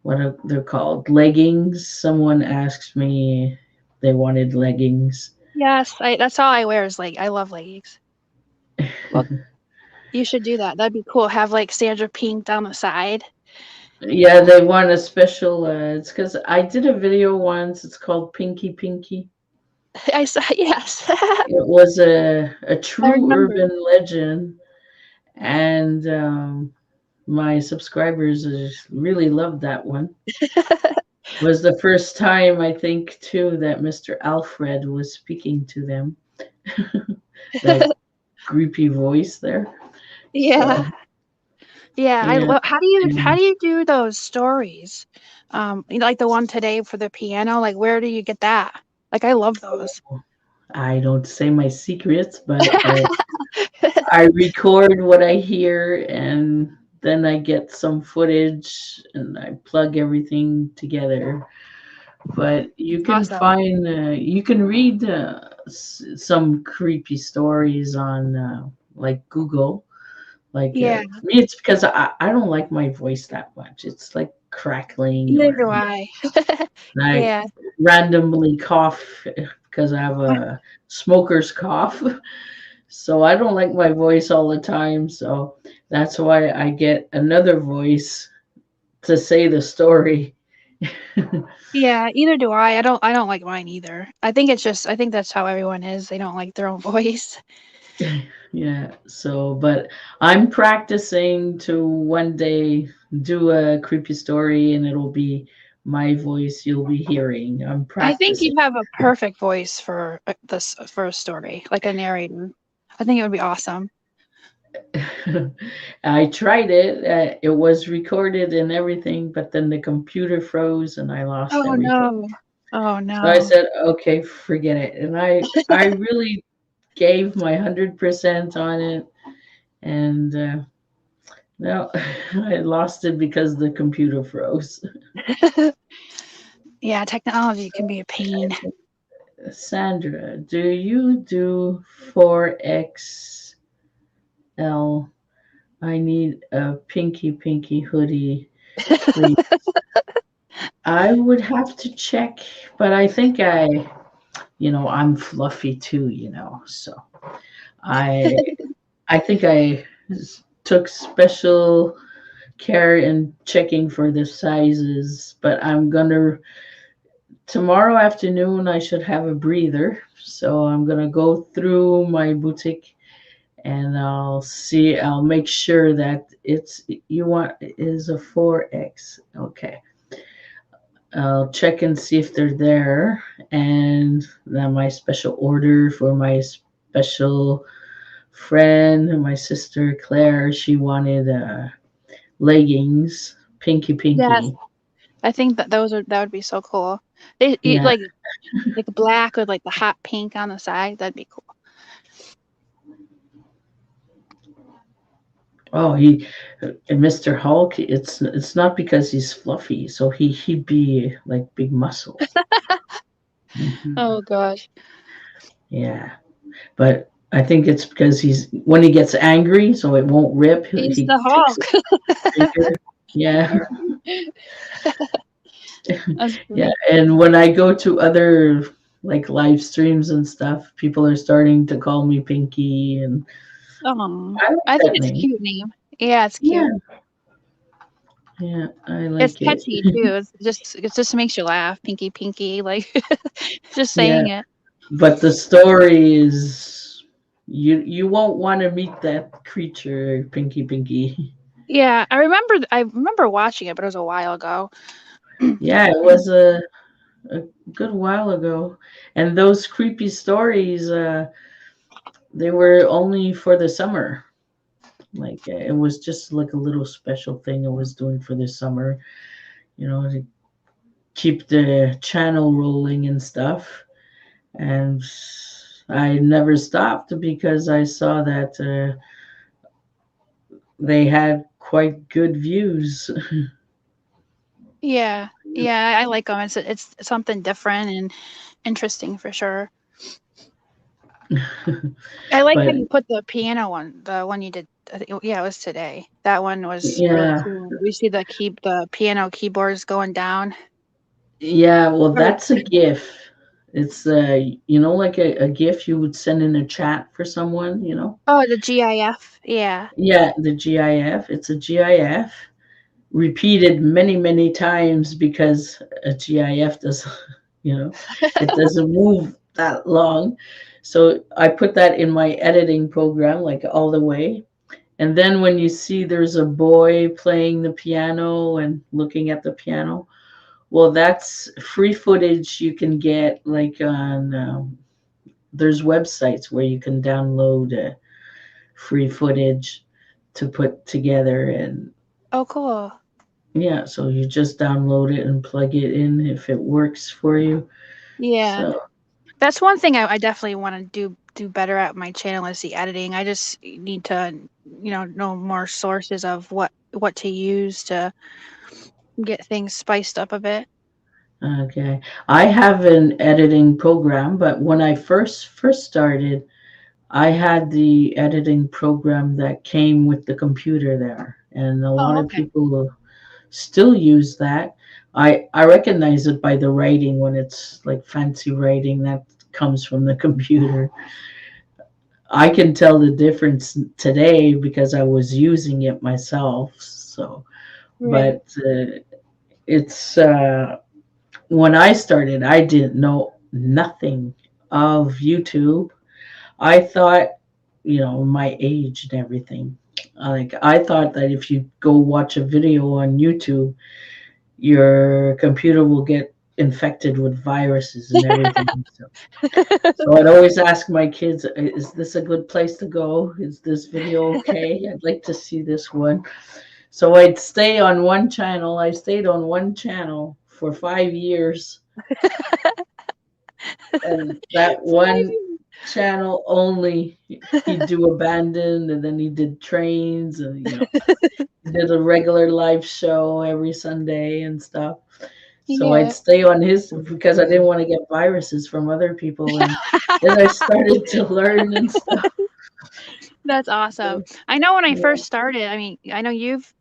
they're called, leggings. Someone asked me they wanted leggings. Yes, that's all I wear is I love leggings. Well, you should do that. That'd be cool. Have like Sandra Pink down the side. Yeah, they want a special. It's because I did a video once. It's called Pinky Pinky. I saw, yes. It was a I true remember. urban legend, and my subscribers really loved that one. It was the first time, I think, too, that Mr. Alfred was speaking to them. That creepy voice there. Yeah. So Yeah, I yeah, love. How and do you do those stories? Like the one today for the piano. Like, where do you get that? Like, I love those. I don't say my secrets, but I record what I hear, and then I get some footage and I plug everything together. But Awesome. you can read some creepy stories on like Google. Like Yeah, me, it's because I don't like my voice that much. It's like crackling, neither or do I. I Yeah. randomly cough because I have a smoker's cough. So I don't like my voice all the time. So that's why I get another voice to say the story. Yeah, either do I. I don't like mine either. I think that's how everyone is. They don't like their own voice. Yeah. So, but I'm practicing to one day do a creepy story, and it'll be my voice you'll be hearing. I'm I think practicing. you'd have a perfect voice for this for a story, like a narrator. I think it would be awesome. I tried it. It was recorded and everything, but then the computer froze and I lost Oh everything. no. Oh So I no. said, okay, forget it. And I really gave my 100% on it, and no, I lost it because the computer froze. Yeah, technology can be a pain. Sandra, do you do 4XL? I need a pinky hoodie, please. I would have to check, but I think I'm fluffy too, so I I think I took special care in checking for the sizes, but I'm gonna tomorrow afternoon I should have a breather, so I'm gonna go through my boutique and I'll make sure that it's you want is a 4X. Okay. I'll check and see if they're there. And then my special order for my special friend, my sister Claire, she wanted leggings, pinky Yes, pinky. I think that would be so cool. They Yeah. like black with like the hot pink on the side. That'd be cool. Oh, Mr. Hulk. It's not because he's fluffy, so he'd be like big muscle. Mhm. Oh gosh. Yeah, but I think it's because he's when he gets angry, so it won't rip. He's He the takes Hulk. it bigger. Yeah. That's Yeah, funny. and when I go to other like live streams and stuff, people are starting to call me Pinky, and I like I think that it's a name. cute name. Yeah, it's Yeah, cute. yeah, I It's like it. catchy too. It just makes you laugh. Pinky, pinky, like just Yeah, saying it. but the story is you won't want to meet that creature, Pinky Pinky. Yeah, I remember watching it, but it was a while ago. Yeah, it was a good while ago, and those creepy stories, they were only for the summer. Like it was just like a little special thing I was doing for the summer, to keep the channel rolling and stuff. And I never stopped because I saw that they had quite good views. Yeah, yeah, I like them. It's something different and interesting for sure. I like how But you put the piano one, the one you did I think, yeah, it was today. That one was really Yeah. cool. We see the piano keyboards going down. Yeah, well, Or that's a GIF. It's like a GIF you would send in a chat for someone, oh, the GIF. Yeah. Yeah, the GIF. It's a GIF repeated many, many times because a GIF does, you know, it doesn't move that long. So I put that in my editing program, like all the way. And then when you see there's a boy playing the piano and looking at the piano, well, that's free footage you can get like on, there's websites where you can download free footage to put together. And Oh, cool. yeah, so you just download it and plug it in if it works for you. Yeah. So, That's one thing I definitely want to do better at my channel is the editing. I just need to, know more sources of what to use to get things spiced up a bit. okay. I have an editing program, but when I first started, I had the editing program that came with the computer there, and a lot Oh, of okay. people still use that. I recognize it by the writing when it's like fancy writing that comes from the computer. I can tell the difference today because I was using it myself. So, Right. but it's when I started, I didn't know nothing of YouTube. I thought, my age and everything. Like I thought that if you go watch a video on YouTube, your computer will get infected with viruses and everything. So I'd always ask my kids, is this a good place to go? Is this video okay? I'd like to see this one. So I'd stay on one channel. I stayed on one channel for 5 years. And that one channel only, he'd do abandoned, and then he did trains, and he did a regular live show every Sunday and stuff. So I'd Yeah. stay on his because I didn't want to get viruses from other people. And then I started to learn and stuff. That's awesome. I know when I Yeah. first started, I mean, I know you've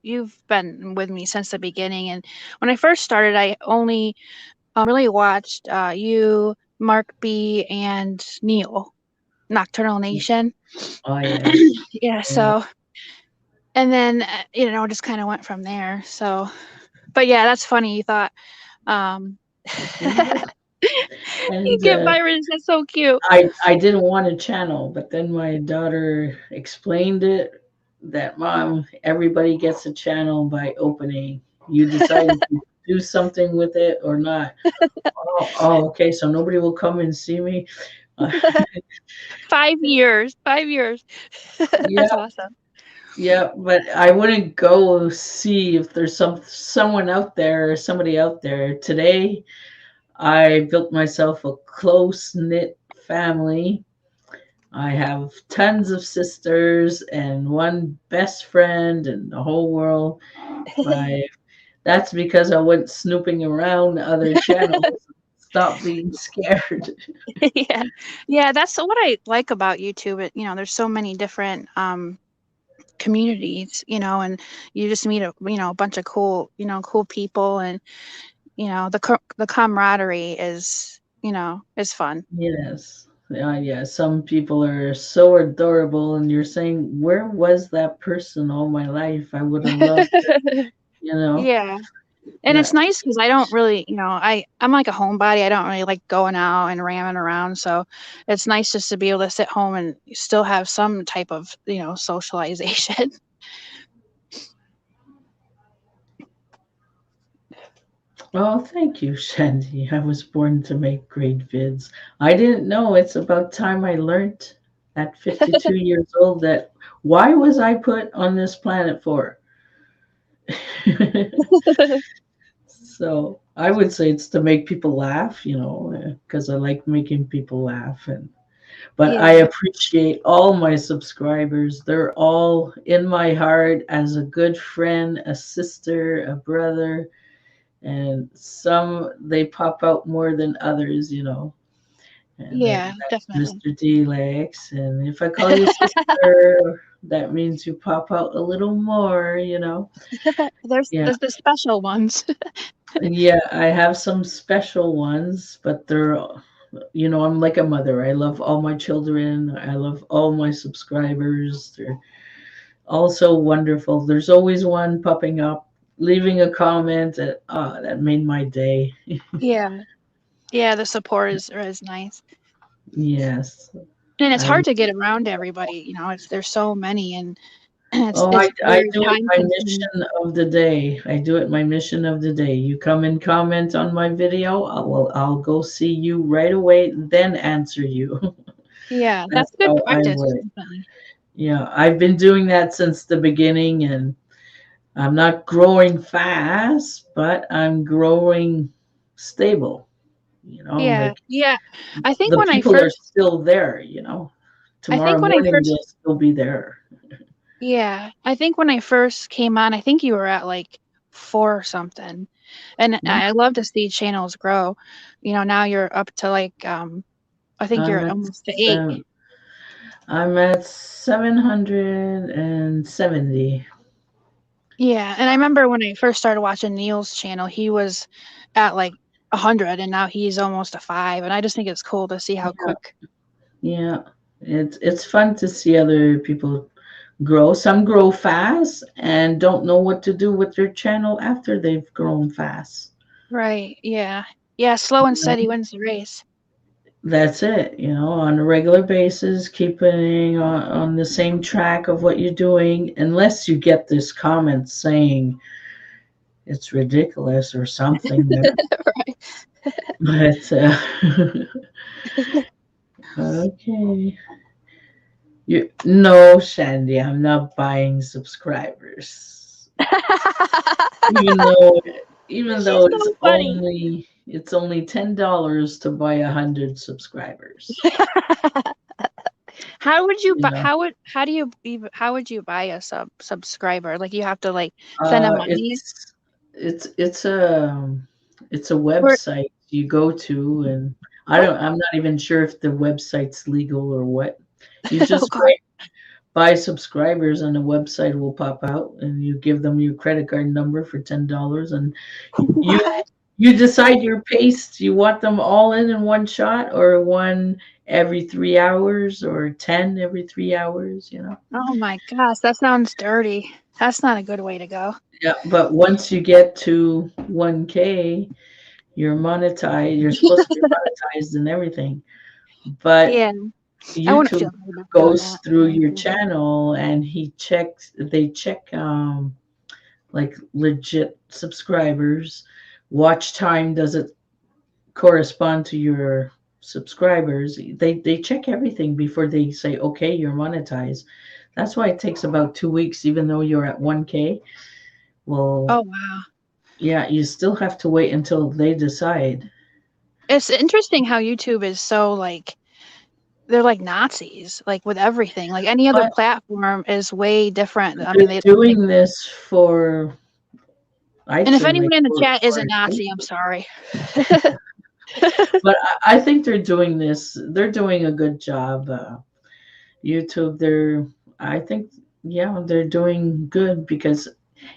been with me since the beginning, and when I first started, I only really watched you, Mark B, and Neil, Nocturnal Nation. Oh yeah. Yeah, Yeah. so and then just kind of went from there. So, but yeah, that's funny. You thought um Yeah. you And get virus. That's so cute. I didn't want a channel, but then my daughter explained it that mom, everybody gets a channel by opening. You decide if you do something with it or not. Oh, okay. So nobody will come and see me. Uh, 5 years. 5 years. That's yeah, awesome. yeah, but I wouldn't go see if there's someone out there or somebody out there. Today, I built myself a close knit family. I have tons of sisters and one best friend in the whole world. My That's because I went snooping around other channels. Stop being scared. Yeah. Yeah, that's what I like about YouTube. There's so many different communities, and you just meet a bunch of cool people, and the camaraderie is fun. Yes. Yeah. Some people are so adorable, and you're saying, where was that person all my life? I would have loved, you know. Yeah. And Yeah. it's nice because I don't really, I'm like a homebody. I don't really like going out and ramming around. So it's nice just to be able to sit home and still have some type of, socialization. Oh, thank you, Shandy. I was born to make great vids. I didn't know. It's about time I learned at 52 years old that why was I put on this planet for? So I would say it's to make people laugh, because I like making people laugh. But I Yeah. appreciate all my subscribers. They're all in my heart as a good friend, a sister, a brother, and some they pop out more than others. And Yeah, that's definitely. Mr. D Lex. And if I call you sister, that means you pop out a little more, Yeah. There's the special ones. Yeah, I have some special ones, but I'm like a mother. I love all my children. I love all my subscribers. They're all so wonderful. There's always one popping up, leaving a comment that made my day. Yeah. Yeah, the support is nice. Yes. And it's I hard to get around to everybody, there's so many, and Oh, it's I very do it time my consuming. mission of the day. I do it my mission of the day. You come and comment on my video, I'll go see you right away, then answer you. Yeah, That's that's good how I practice, work. definitely. Yeah, I've been doing that since the beginning, and I'm not growing fast, but I'm growing stable. Yeah, Like yeah. I think the when I people are first still there. I Tomorrow think when I morning first they'll still be there. Yeah, I think when I first came on, I think you were at like 4 or something. And Yeah, I love to see channels grow. Now you're up to like I think I'm you're at almost to 8. seven, I'm at 770. Yeah, and I remember when I first started watching Neil's channel, he was at like 100 and now he's almost a 5, and I just think it's cool to see how Yeah, quick. yeah. It's fun to see other people grow. Some grow fast and don't know what to do with their channel after they've grown fast. Right. Yeah. Yeah, slow and You know, steady wins the race. that's it. On a regular basis, keeping on the same track of what you're doing, unless you get this comment saying it's ridiculous or something. Right. But okay. No, Shandy, I'm not buying subscribers. Even though even She's though so funny. it's only $10 to buy 100 subscribers. How would you You buy? know, How would you buy a subscriber? Like you have to like send them money, it's it's a or website you go to, and oh, I'm not even sure if the website's legal or what. You oh just god, buy subscribers, and the website will pop out, and you give them your credit card number for $10, and you what? you decide your pace. Do you want them all in one shot, or one every 3 hours, or 10 every 3 hours? Oh my gosh, that sounds dirty. That's not a good way to go. Yeah, but once you get to 1K, you're monetized. You're supposed to be monetized and everything. But Yeah, I wouldn't YouTube feel good about doing goes that. through your channel, and they check like legit subscribers. Watch time, does it correspond to your subscribers? They check everything before they say, okay, you're monetized. That's why it takes about 2 weeks, even though you're at 1K. Oh Well, wow, yeah, you still have to wait until they decide. it's interesting how YouTube is so like they're like Nazis, like with everything. Like any other But platform is way different. I mean, they're they doing this for, I'd and if say, like anyone in the for, chat is a for Nazi, I'm sorry. but I think they're doing this. They're doing a good job. YouTube, I think, yeah, they're doing good, because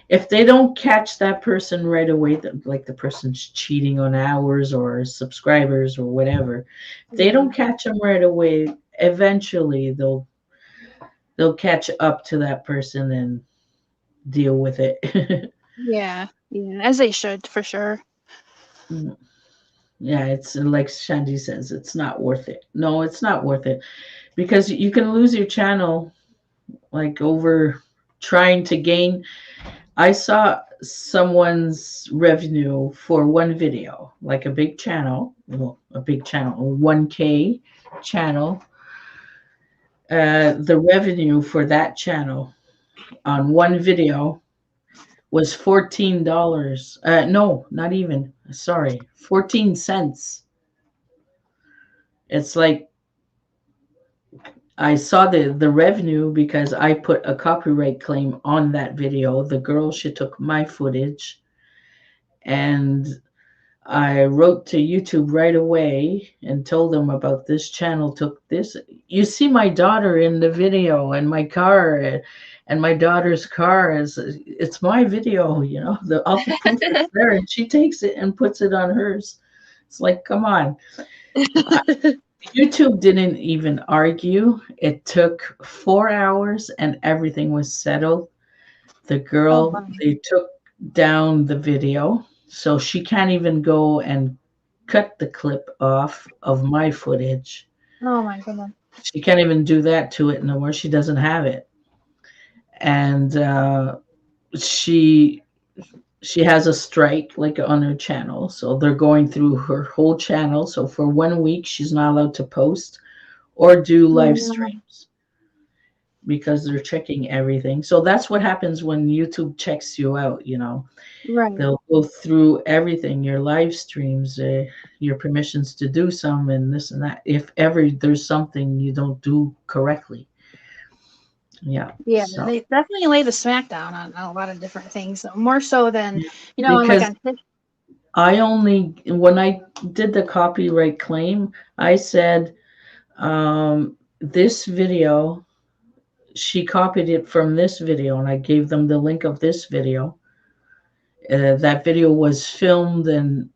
if they don't catch that person right away, like the person's cheating on hours or subscribers or whatever, if they Yeah. don't catch them right away, eventually they'll catch up to that person and deal with it. Yeah, yeah, as they should for sure. Yeah, it's like Shandy says, it's not worth it. No, it's not worth it, because you can lose your channel, like, over trying to gain. I saw someone's revenue for one video, like a big channel, well, a big channel, a 1K channel. The revenue for that channel on one video was $14. No, not even. Sorry, 14 cents. It's like, I saw the revenue because I put a copyright claim on that video. The girl, she took my footage, and I wrote to YouTube right away and told them about this channel took this. You see my daughter in the video and my car and my daughter's car is it's my video, all the proof is there and she takes it and puts it on hers. It's like, come on. YouTube didn't even argue. It took 4 hours and everything was settled. The Oh, girl, wow. they took down the video, so she can't even go and cut the clip off of my footage. Oh my goodness. She can't even do that to it no more. She doesn't have it. And she she has a strike like on her channel, so they're going through her whole channel. So for 1 week, she's not allowed to post or do live Yeah. streams because they're checking everything. So that's what happens when YouTube checks you out. Right. They'll go through everything, your live streams, your permissions to do some and this and that. If ever there's something you don't do correctly. Yeah. Yeah, So they definitely lay the smackdown on a lot of different things, more so than, yeah. like Because on when I did the copyright claim, I said, this video, she copied it from this video, and I gave them the link of this video. That video was filmed and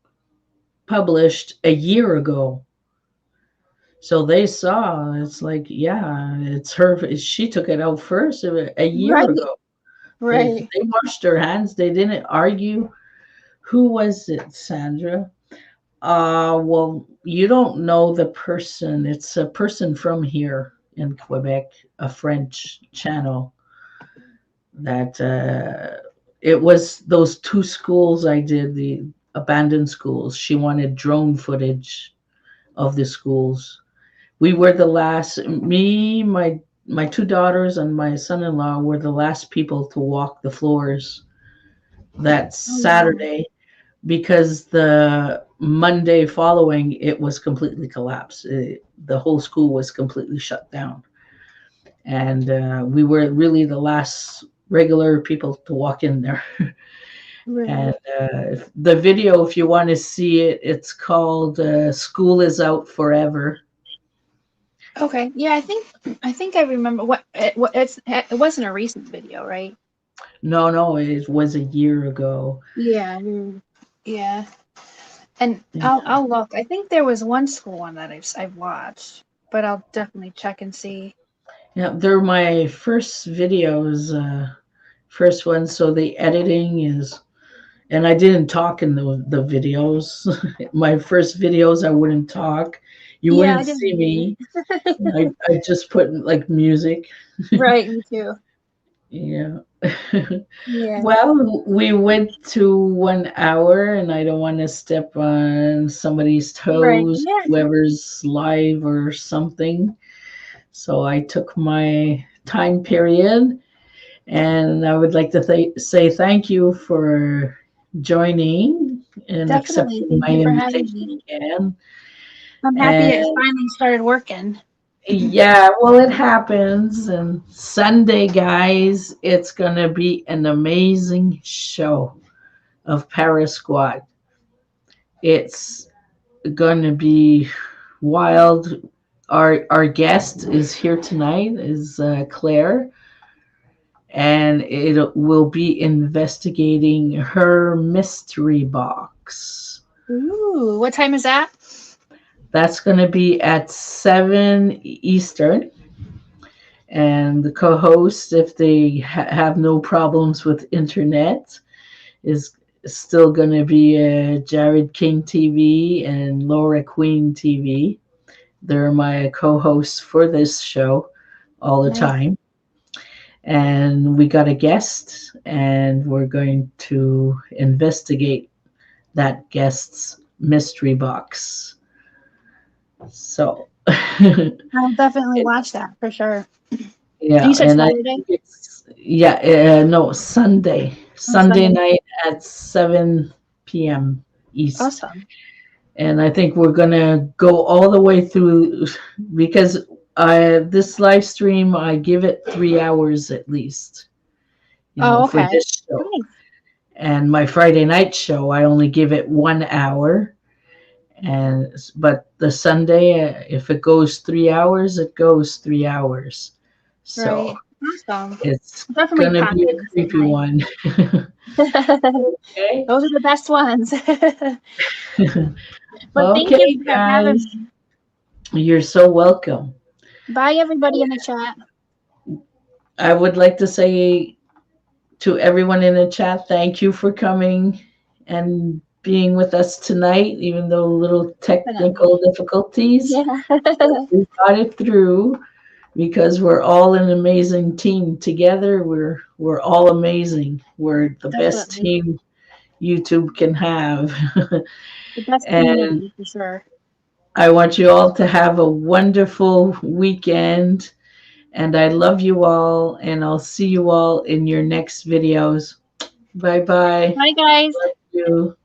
published a year ago. So they saw, it's like, yeah, it's her. She took it out first a year Right, ago. right. They washed their hands. They didn't argue. Who was it, Sandra? Well, you don't know the person. It's a person from here in Quebec, a French channel that it was those two schools I did, the abandoned schools. She wanted drone footage of the schools. We were the last, me, my two daughters and my son-in-law were the last people to walk the floors that Saturday because the Monday following it was completely collapsed. The whole school was completely shut down. And we were really the last regular people to walk in there. Right. And the video, if you want to see it, it's called School is Out Forever. Okay. Yeah, I think I remember it wasn't a recent video, right? No, it was a year ago. Yeah. Yeah. And I'll look. I think there was one school one that I've watched, but I'll definitely check and see. Yeah, they're my first videos, first one. So the editing is, and I didn't talk in the videos. My first videos, I wouldn't talk. You Yeah, I wouldn't didn't see me. either. I just put like music. Right, me too. Yeah. Yeah. Well, we went to 1 hour, and I don't want to step on somebody's Right. toes, Yeah. whoever's live or something. So I took my time period, and I would like to say thank you for joining and Definitely. accepting Thank my you for having invitation me. again. I'm happy it And finally started working. yeah, well, it happens. And Sunday, guys, it's going to be an amazing show of Paris Squad. It's going to be wild. Our guest is here tonight, is Claire, and it will be investigating her mystery box. Ooh, what time is that? That's going to be at 7 Eastern. And the co-host, if they have no problems with internet, is still going to be Jared King TV and Laura Queen TV. They're my co-hosts for this show all the Nice. time. And we got a guest, and we're going to investigate that guest's mystery box. So I'll definitely watch that for sure. yeah, You said and I Saturday? think it's no, Sunday Sunday. night at 7 p.m. East. Awesome. And I think we're gonna go all the way through because this live stream I give it 3 hours at least, Oh, for okay. this show. Nice. And my Friday night show, I only give it 1 hour. But the Sunday, if it goes 3 hours, it goes 3 hours. So Right. Awesome. it's Definitely gonna be a practice at creepy one. Okay. Those are the best ones. But thank Okay, you for having guys. me. You're so welcome. Bye, everybody in the chat. I would like to say to everyone in the chat, thank you for coming and being with us tonight, even though little technical difficulties. Yeah. We got it through because we're all an amazing team. Together, we're all amazing. We're the best Definitely. team YouTube can have. The best And community for sure. I want you all to have a wonderful weekend. And I love you all. And I'll see you all in your next videos. Bye-bye. Bye, guys. Love you.